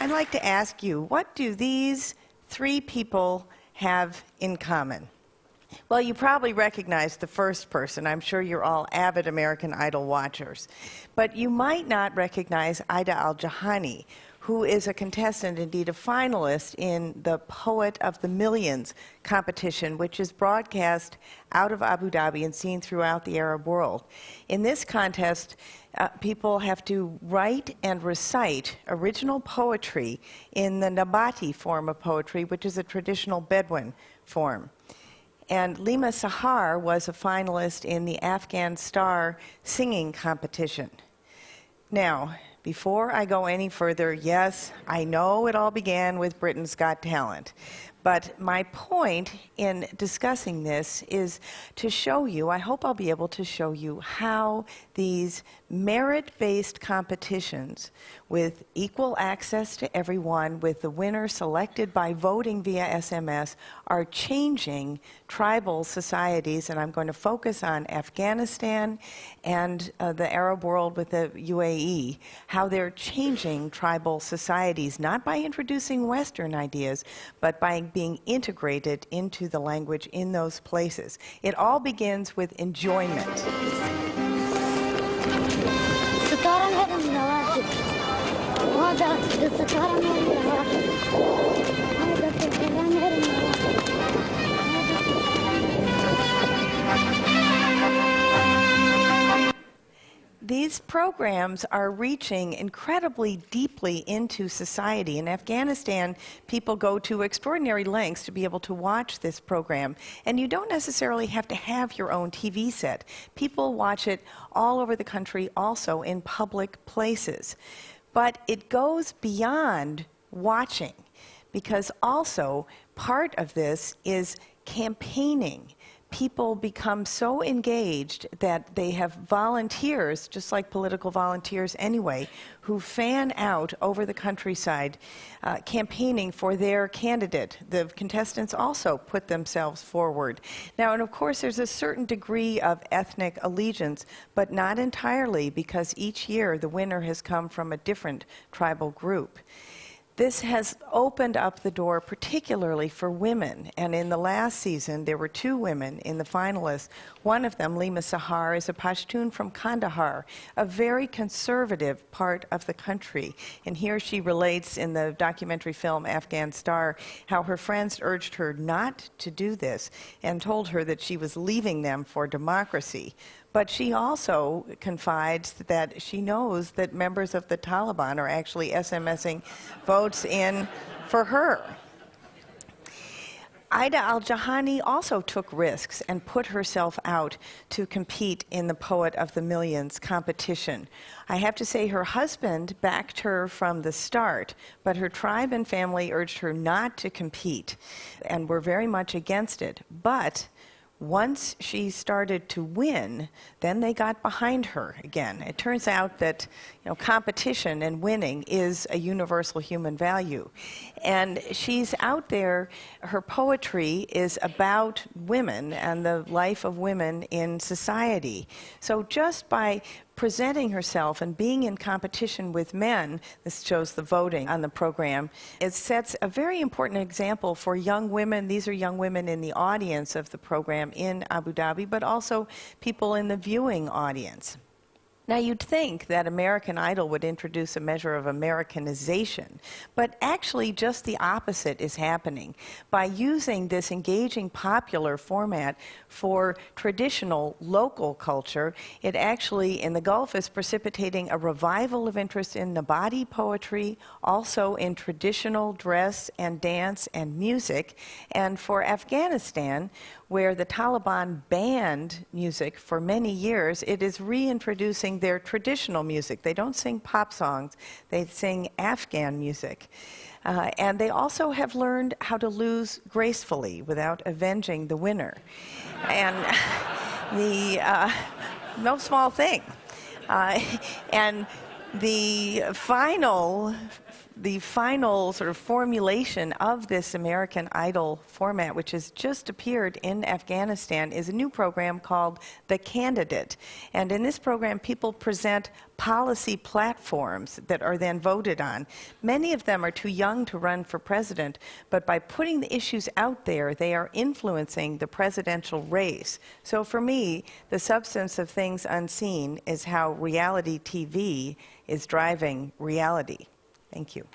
I'd like to ask you, what do these three people have in common? Well, you probably recognize the first person. I'm sure you're all avid American Idol watchers. But you might not recognize Ida Al-Jahani, who is a contestant, indeed a finalist, in the Poet of the Millions competition, which is broadcast out of Abu Dhabi and seen throughout the Arab world. In this contest, people have to write and recite original poetry in the Nabati form of poetry, which is a traditional Bedouin form. And Lima Sahar was a finalist in the Afghan Star singing competition. Now, before I go any further, yes, I know it all began with Britain's Got Talent. But my point in discussing this is to show you, I hope I'll be able to show you how these merit-based competitions with equal access to everyone, with the winner selected by voting via SMS, are changing tribal societies. And I'm going to focus on Afghanistan and the Arab world with the UAE, how they're changing tribal societies, not by introducing Western ideas, but by being integrated into the language in those places. It all begins with enjoyment. These programs are reaching incredibly deeply into society. In Afghanistan, people go to extraordinary lengths to be able to watch this program. And you don't necessarily have to have your own TV set. People watch it all over the country, also in public places. But it goes beyond watching, because also part of this is campaigning. People become so engaged that they have volunteers, just like political volunteers anyway, who fan out over the countryside campaigning for their candidate. The contestants also put themselves forward. Now, and of course, there's a certain degree of ethnic allegiance, but not entirely, because each year the winner has come from a different tribal group. This has opened up the door particularly for women, and in the last season there were two women in the finalists. One of them, Lima Sahar, is a Pashtun from Kandahar, a very conservative part of the country. And here she relates in the documentary film Afghan Star how her friends urged her not to do this and told her that she was leaving them for democracy. But she also confides that she knows that members of the Taliban are actually SMSing votes in for her. Ida Al-Jahani also took risks and put herself out to compete in the Poet of the Millions competition. I have to say her husband backed her from the start, but her tribe and family urged her not to compete and were very much against it. But once she started to win, then they got behind her again. It turns out that, competition and winning is a universal human value. And she's out there, her poetry is about women and the life of women in society. So just by presenting herself and being in competition with men, this shows the voting on the program, it sets a very important example for young women. These are young women in the audience of the program in Abu Dhabi, but also people in the viewing audience. Now, you'd think that American Idol would introduce a measure of Americanization, but actually just the opposite is happening. By using this engaging popular format for traditional local culture, it actually, in the Gulf, is precipitating a revival of interest in Nabati poetry, also in traditional dress and dance and music. And for Afghanistan, where the Taliban banned music for many years, it is reintroducing their traditional music. They don't sing pop songs, they sing Afghan music. And they also have learned how to lose gracefully without avenging the winner. And no small thing. And the final the final sort of formulation of this American Idol format, which has just appeared in Afghanistan, is a new program called The Candidate. And in this program, people present policy platforms that are then voted on. Many of them are too young to run for president, but by putting the issues out there, they are influencing the presidential race. So for me, the substance of Things Unseen is how reality TV is driving reality. Thank you.